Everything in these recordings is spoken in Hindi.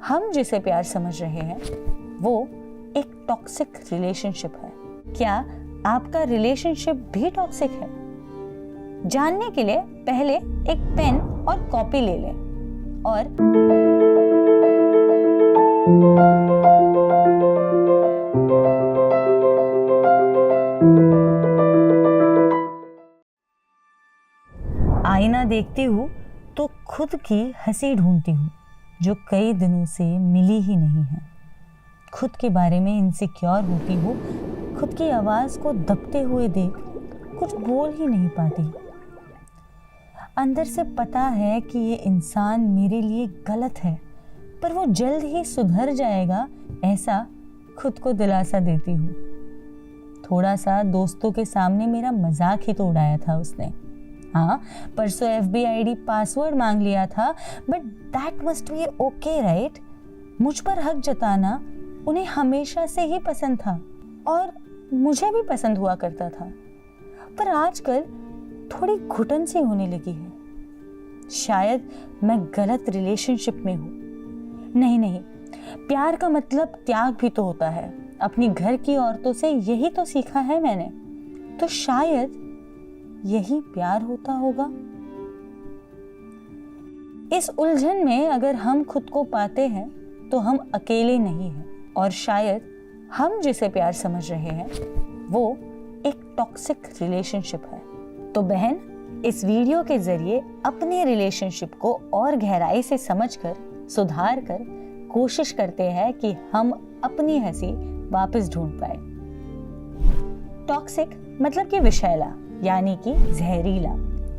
हम जिसे प्यार समझ रहे हैं वो एक टॉक्सिक रिलेशनशिप है। क्या आपका रिलेशनशिप भी टॉक्सिक है? जानने के लिए पहले एक पेन और कॉपी ले लें और आईना देखती हूँ तो खुद की हंसी ढूंढती हूँ जो कई दिनों से मिली ही नहीं है। खुद के बारे में इनसिक्योर होती हूँ, खुद की आवाज़ को दबते हुए देख कुछ बोल ही नहीं पाती। अंदर से पता है कि ये इंसान मेरे लिए गलत है, पर वो जल्द ही सुधर जाएगा, ऐसा खुद को दिलासा देती हूँ। थोड़ा सा दोस्तों के सामने मेरा मजाक ही तो उड़ाया था उसने। हाँ, परसों FB ID पासवर्ड मांग लिया था, but that must be okay right? मुझ पर हक जताना उन्हें हमेशा से ही पसंद था और मुझे भी पसंद हुआ करता था, पर आजकल थोड़ी घुटन सी होने लगी है। शायद मैं गलत रिलेशनशिप में हूँ। नहीं, प्यार का मतलब त्याग भी तो होता है। अपनी घर की औरतों से यही तो सीखा है मैंने, तो शायद यही प्यार होता होगा। इस उलझन में अगर हम खुद को पाते हैं तो हम अकेले नहीं हैं, और शायद हम जिसे प्यार समझ रहे हैं वो एक टॉक्सिक रिलेशनशिप है। तो बहन, इस वीडियो के जरिए अपने रिलेशनशिप को और गहराई से समझकर, सुधार कर कोशिश करते हैं कि हम अपनी हंसी वापस ढूंढ पाए। टॉक्सिक मतलब कि विषैला, यानी कि जहरीला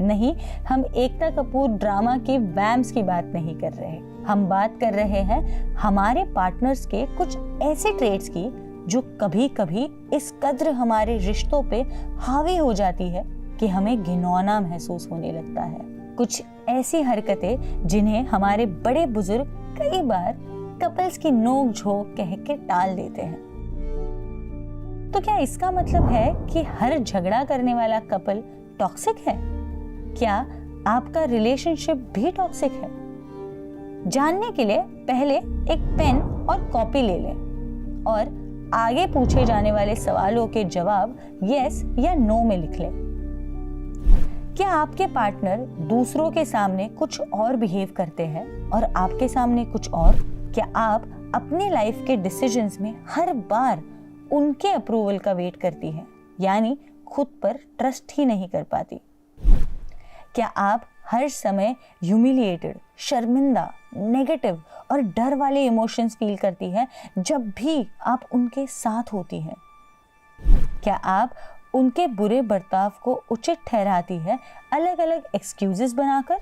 नहीं। हम एकता कपूर ड्रामा के वैम्स की बात नहीं कर रहे। हम बात कर रहे हैं हमारे पार्टनर्स के कुछ ऐसे ट्रेट्स की जो कभी कभी इस कद्र हमारे रिश्तों पे हावी हो जाती है कि हमें घिनौना महसूस होने लगता है। कुछ ऐसी हरकतें जिन्हें हमारे बड़े बुजुर्ग कई बार कपल्स की नोक झोंक कह के टाल देते हैं। तो क्या इसका मतलब है कि हर झगड़ा करने वाला कपल टॉक्सिक है? क्या आपका रिलेशनशिप भी टॉक्सिक है? जानने के लिए पहले एक पेन और कॉपी ले लें और आगे पूछे जाने वाले सवालों के जवाब यस या नो में लिख लें। क्या आपके पार्टनर दूसरों के सामने कुछ और बिहेव करते हैं और आपके सामने कुछ और? क्या आप अपने लाइफ के डिसीजंस में हर बार उनके अप्रूवल का वेट करती हैं, यानी खुद पर ट्रस्ट ही नहीं कर पाती? क्या आप हर समय ह्यूमिलिएटेड, शर्मिंदा, नेगेटिव और डर वाले इमोशंस फील करती हैं जब भी आप उनके साथ होती हैं? क्या आप उनके बुरे बर्ताव को उचित ठहराती है अलग अलग एक्सक्यूजेस बनाकर?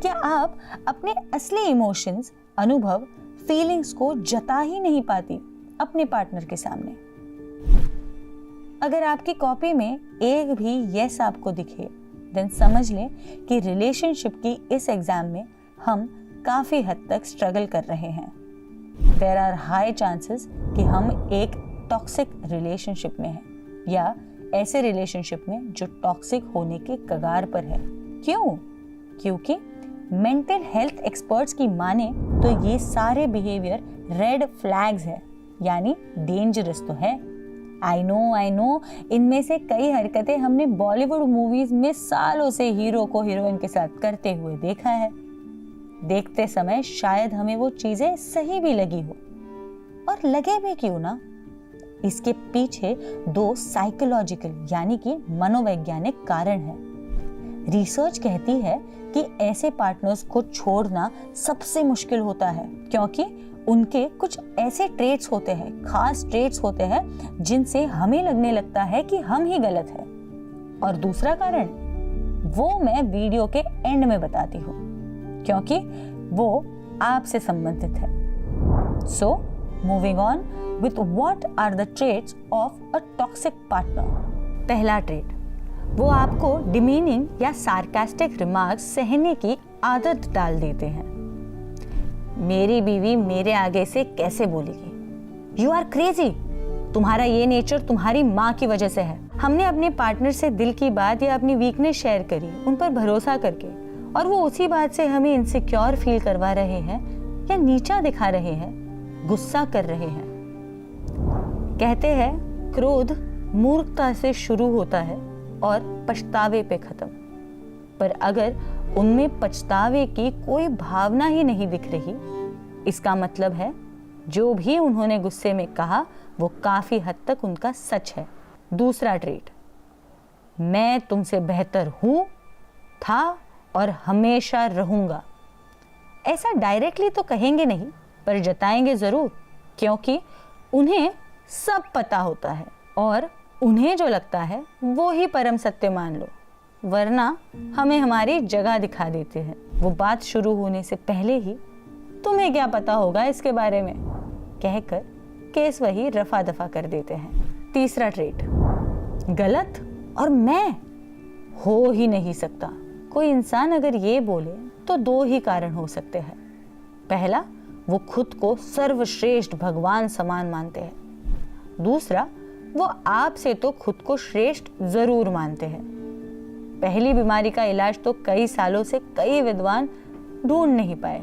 क्या आप अपने असली इमोशंस, अनुभव, फीलिंग्स को जता ही नहीं पाती अपने पार्टनर के सामने? अगर आपकी कॉपी में एक भी यस आपको दिखे, देन समझ लें कि रिलेशनशिप की इस एग्जाम में हम काफी हद तक स्ट्रगल कर रहे हैं। देयर आर हाई चांसेस कि हम एक टॉक्सिक रिलेशनशिप में हैं, या ऐसे रिलेशनशिप में जो टॉक्सिक होने के कगार पर है। क्यों? क्योंकि मेंटल हेल्थ एक्सपर्ट्स की माने तो ये सारे बिहेवियर रेड फ्लैग्स है, यानी डेंजरस तो है। आई नो इनमें से कई हरकतें हमने बॉलीवुड मूवीज में सालों से हीरो को हीरोइन के साथ करते हुए देखा है। देखते समय शायद हमें वो चीजें सही भी लगी हो, और लगे भी क्यों ना। इसके पीछे दो साइकोलॉजिकल यानी कि मनोवैज्ञानिक कारण हैं। रिसर्च कहती है कि ऐसे पार्टनर्स को छोड़ना सबसे मुश्किल होता है, क्योंकि उनके कुछ ऐसे ट्रेट्स होते हैं, खास ट्रेट्स होते हैं जिनसे हमें लगने लगता है कि हम ही गलत हैं। और दूसरा कारण वो मैं वीडियो के एंड में बताती हूँ, क्योंकि वो आपसे संबंधित है। So moving on with what are the traits of a toxic partner. पहला ट्रेट, वो आपको डिमीनिंग या सार्कास्टिक रिमार्क्स सहने की आदत डाल देते हैं। मेरी बीवी मेरे आगे से कैसे बोलेगी? यू आर क्रेजी, तुम्हारा ये नेचर तुम्हारी माँ की वजह से है। हमने अपने पार्टनर से दिल की बात या अपनी वीकनेस शेयर करी उन पर भरोसा करके, और वो उसी बात से हमें इनसिक्योर फील करवा रहे हैं, या नीचा दिखा रहे हैं, गुस्सा कर रहे हैं। कहते हैं क्रोध मूर्खता से शुरू होता है और पछतावे पे खत्म। पर अगर उनमें पछतावे की कोई भावना ही नहीं दिख रही, इसका मतलब है जो भी उन्होंने गुस्से में कहा वो काफी हद तक उनका सच है। दूसरा ट्रेट, मैं तुमसे बेहतर हूं, था और हमेशा रहूंगा। ऐसा डायरेक्टली तो कहेंगे नहीं, पर जताएंगे जरूर, क्योंकि उन्हें सब पता होता है और उन्हें जो लगता है वो ही परम सत्य मान लो, वरना हमें हमारी जगह दिखा देते हैं। वो बात शुरू होने से पहले ही तुम्हें क्या पता होगा इसके बारे में कहकर केस वही रफा दफा कर देते हैं। तीसरा ट्रेट, गलत और मैं हो ही नहीं सकता। कोई इंसान अगर ये बोले तो दो ही कारण हो सकते हैं। पहला, वो खुद को सर्वश्रेष्ठ भगवान समान मानते हैं। दूसरा, वो आपसे तो खुद को श्रेष्ठ जरूर मानते हैं। पहली बीमारी का इलाज तो कई सालों से कई विद्वान ढूंढ नहीं पाए,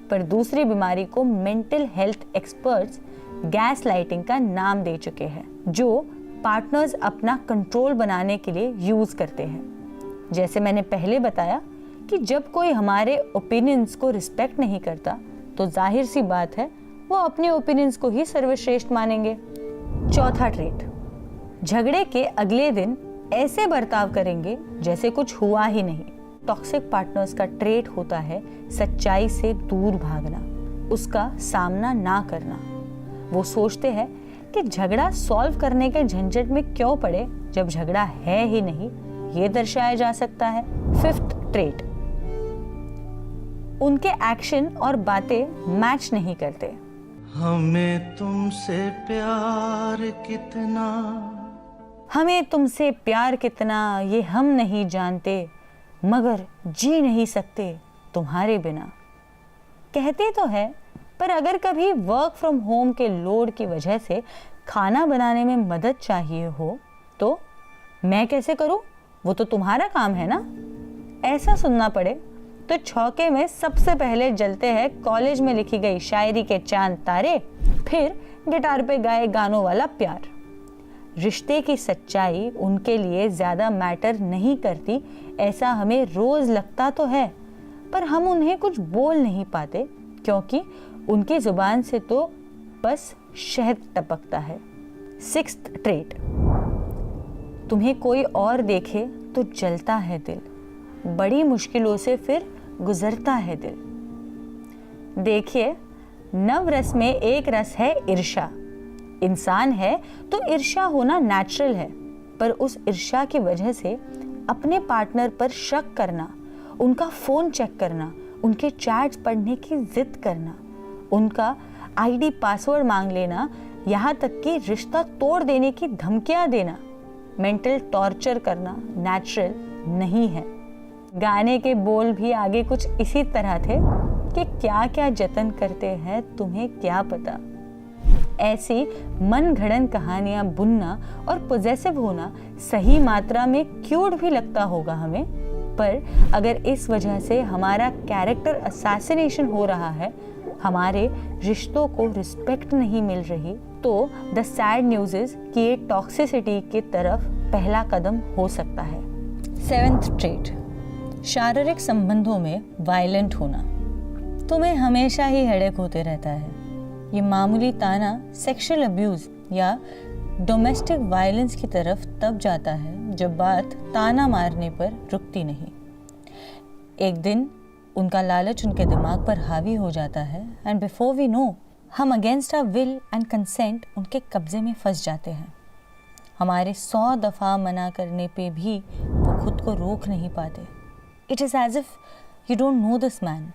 पर दूसरी बीमारी को mental health experts gas lighting का नाम दे चुके हैं, जो पार्टनर्स अपना कंट्रोल बनाने के लिए यूज करते हैं। जैसे मैंने पहले बताया कि जब कोई हमारे ओपिनियंस को रिस्पेक्ट नहीं करता तो जाहिर सी बात है वो अपने ओपिनियंस को ही सर्वश्रेष्ठ मानेंगे। चौथा ट्रेट, झगड़े के अगले दिन ऐसे बर्ताव करेंगे जैसे कुछ हुआ ही नहीं। टॉक्सिक पार्टनर्स का ट्रेट होता है सच्चाई से दूर भागना, उसका सामना ना करना। वो सोचते हैं कि झगड़ा सॉल्व करने के झंझट में क्यों पड़े जब झगड़ा है ही नहीं, ये दर्शाया जा सकता है। फिफ्थ ट्रेट, उनके एक्शन और बातें मैच नहीं करते। हमें तुमसे प्यार कितना, हमें तुमसे प्यार कितना ये हम नहीं जानते, मगर जी नहीं सकते तुम्हारे बिना। कहते तो है, पर अगर कभी वर्क फ्रॉम होम के लोड की वजह से खाना बनाने में मदद चाहिए हो तो मैं कैसे करूं, वो तो तुम्हारा काम है ना। ऐसा सुनना पड़े तो चौके में सबसे पहले जलते हैं कॉलेज में लिखी गई शायरी के चांद तारे, फिर गिटार पे गाए गानों वाला प्यार। रिश्ते की सच्चाई उनके लिए ज्यादा मैटर नहीं करती, ऐसा हमें रोज लगता तो है, पर हम उन्हें कुछ बोल नहीं पाते क्योंकि उनकी जुबान से तो बस शहद टपकता है। सिक्स्थ ट्रेट, तुम्हें कोई और देखे तो जलता है दिल, बड़ी मुश्किलों से फिर गुजरता है दिल। देखिए, नव रस में एक रस है ईर्ष्या। इंसान है तो ईर्ष्या होना नेचुरल है, पर उस ईर्ष्या की वजह से अपने पार्टनर पर शक करना, उनका फोन चेक करना, उनके चैट्स पढ़ने की जिद करना, उनका आईडी पासवर्ड मांग लेना, यहाँ तक कि रिश्ता तोड़ देने की धमकियां देना, मेंटल टॉर्चर करना नेचुरल नहीं है। गाने के बोल भी आगे कुछ इसी तरह थे कि क्या क्या जतन करते हैं तुम्हें क्या पता। ऐसी मन घड़न कहानियां बुनना और पोजेसिव होना सही मात्रा में क्यूट भी लगता होगा हमें, पर अगर इस वजह से हमारा कैरेक्टर असैसिनेशन हो रहा है, हमारे रिश्तों को रिस्पेक्ट नहीं मिल रही, तो द सैड न्यूज़ इज कि ये टॉक्सिसिटी की तरफ पहला कदम हो सकता है। सेवेंथ ट्रेट, शारीरिक संबंधों में वायलेंट होना। तुम्हें हमेशा ही हेडेक होते रहता है। ये मामूली ताना सेक्सुअल अब्यूज या डोमेस्टिक वायलेंस की तरफ तब जाता है जब बात ताना मारने पर रुकती नहीं। एक दिन उनका लालच उनके दिमाग पर हावी हो जाता है एंड बिफोर वी नो हम against our will and consent उनके कब्जे में फंस जाते हैं। हमारे 100 दफ़ा मना करने पे भी वो खुद को रोक नहीं पाते। It is as if you don't know this man.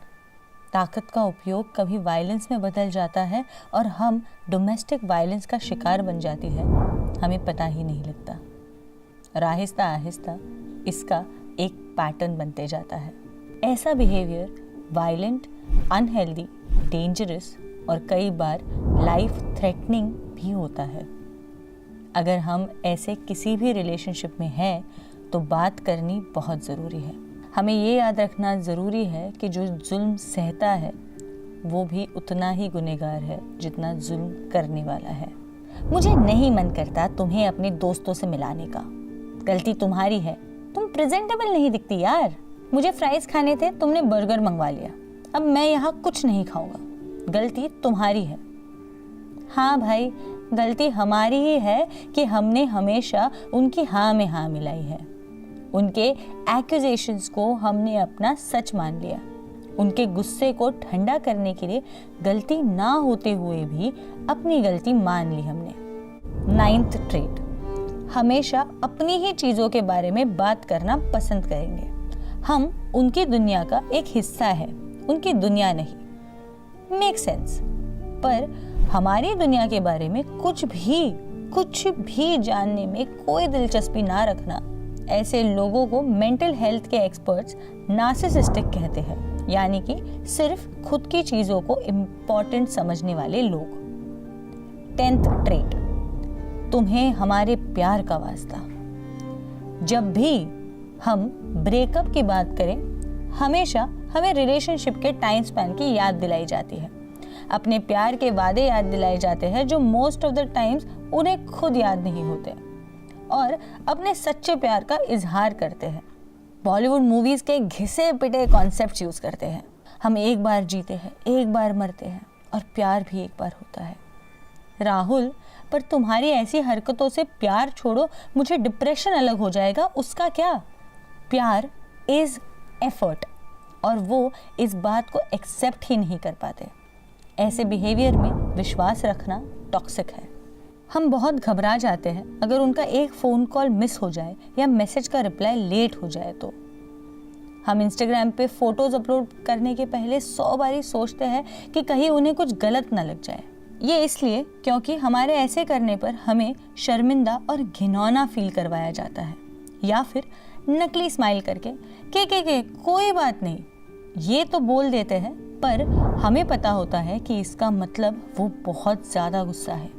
ताकत का उपयोग कभी वायलेंस में बदल जाता है और हम डोमेस्टिक वायलेंस का शिकार बन जाती है, हमें पता ही नहीं लगता। और आहिस्ता आहिस्ता इसका एक पैटर्न बनते जाता है। ऐसा बिहेवियर वायलेंट, अनहेल्दी, डेंजरस और कई बार लाइफ थ्रेटनिंग भी होता है। अगर हम ऐसे किसी भी रिलेशनशिप में हैं तो बात करनी बहुत ज़रूरी है। हमें ये याद रखना ज़रूरी है कि जो जुल्म सहता है वो भी उतना ही गुनहगार है जितना जुल्म करने वाला है। मुझे नहीं मन करता तुम्हें अपने दोस्तों से मिलाने का। गलती तुम्हारी है, तुम प्रेजेंटेबल नहीं दिखती यार। मुझे फ्राइज खाने थे, तुमने बर्गर मंगवा लिया। अब मैं यहाँ कुछ नहीं खाऊंगा। गलती तुम्हारी है। हाँ भाई, गलती हमारी ही है कि हमने हमेशा उनकी हाँ में हाँ मिलाई है। उनके एक्यूजेशंस को हमने अपना सच मान लिया। उनके गुस्से को ठंडा करने के लिए गलती ना होते हुए भी अपनी गलती मान ली हमने। 9th ट्रेट, हमेशा अपनी ही चीज़ों के बारे में बात करना पसंद करेंगे। हम उनकी दुनिया का एक हिस्सा है, उनकी दुनिया नहीं। Make sense. पर हमारी दुनिया के बारे में कुछ भी जानने में कोई दिलचस्पी ना रखना, ऐसे लोगों को मेंटल हेल्थ के एक्सपर्ट्स नार्सिसिस्टिक कहते हैं, यानी कि सिर्फ खुद की चीज़ों को इम्पोर्टेंट समझने वाले लोग। 10th ट्रेट, तुम्हें हमारे प्यार का वास्ता। जब भी हम ब्रेकअप की बात करें, हमेशा हमें रिलेशनशिप के टाइम स्पैन की याद दिलाई जाती है। अपने प्यार के वादे याद दिलाए जाते हैं जो मोस्ट ऑफ द टाइम्स उन्हें खुद याद नहीं होते, और अपने सच्चे प्यार का इजहार करते हैं। बॉलीवुड मूवीज के घिसे पिटे कॉन्सेप्ट्स यूज करते हैं। हम एक बार जीते हैं, एक बार मरते हैं, और प्यार भी एक बार होता है। राहुल, पर तुम्हारी ऐसी हरकतों से प्यार छोड़ो, मुझे डिप्रेशन अलग हो जाएगा, उसका क्या? प्यार इज एफर्ट, और वो इस बात को एक्सेप्ट ही नहीं कर पाते। ऐसे बिहेवियर में विश्वास रखना टॉक्सिक है। हम बहुत घबरा जाते हैं अगर उनका एक फ़ोन कॉल मिस हो जाए या मैसेज का रिप्लाई लेट हो जाए तो। हम इंस्टाग्राम पे फोटोज़ अपलोड करने के पहले 100 बारी सोचते हैं कि कहीं उन्हें कुछ गलत ना लग जाए। ये इसलिए क्योंकि हमारे ऐसे करने पर हमें शर्मिंदा और घिनौना फील करवाया जाता है, या फिर नकली स्माइल करके के कोई बात नहीं ये तो बोल देते हैं, पर हमें पता होता है कि इसका मतलब वो बहुत ज़्यादा गुस्सा है,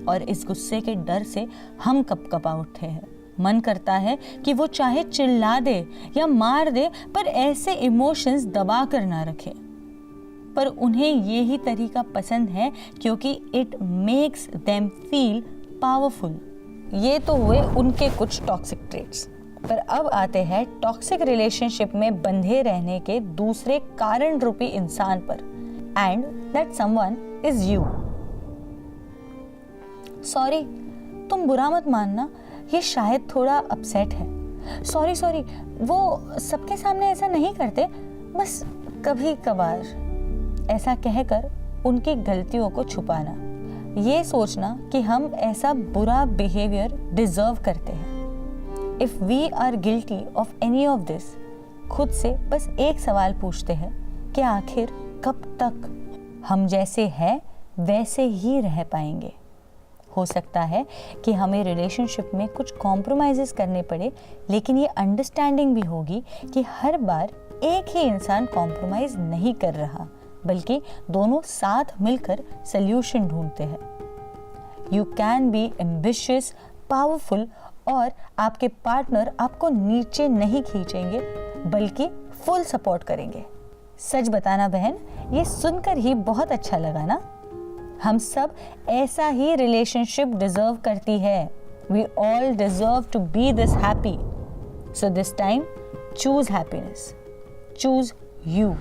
और इस गुस्से के डर से हम कपकपा उठते हैं। मन करता है कि वो चाहे चिल्ला दे या मार दे, पर ऐसे इमोशंस दबा कर ना रखे। पर उन्हें ये ही तरीका पसंद है क्योंकि it makes them feel powerful. ये तो हुए उनके कुछ टॉक्सिक ट्रेट्स। पर अब आते हैं टॉक्सिक रिलेशनशिप में बंधे रहने के दूसरे कारण रूपी इंसान पर, and that someone is you. Sorry, तुम बुरा मत मानना, ये शायद थोड़ा अपसेट है। सॉरी, वो सबके सामने ऐसा नहीं करते, बस कभी कभार। ऐसा कहकर उनकी गलतियों को छुपाना, ये सोचना कि हम ऐसा बुरा बिहेवियर डिजर्व करते हैं। If we are guilty of any of this, खुद से बस एक सवाल पूछते हैं कि आखिर कब तक हम जैसे हैं वैसे ही रह पाएंगे। हो सकता है कि हमें रिलेशनशिप में कुछ कॉम्प्रोमाइज़ेस करने पड़े, लेकिन ये अंडरस्टैंडिंग भी होगी कि हर बार एक ही इंसान कॉम्प्रोमाइज़ नहीं कर रहा, बल्कि दोनों साथ मिलकर सल्यूशन ढूंढते हैं। You can be ambitious, powerful, और आपके पार्टनर आपको नीचे नहीं खींचेंगे बल्कि फुल सपोर्ट करेंगे। सच बताना बहन, ये सुनकर ही बहुत अच्छा लगा ना। हम सब ऐसा ही रिलेशनशिप डिजर्व करती है। We all deserve to be this happy. So this time choose happiness, choose you.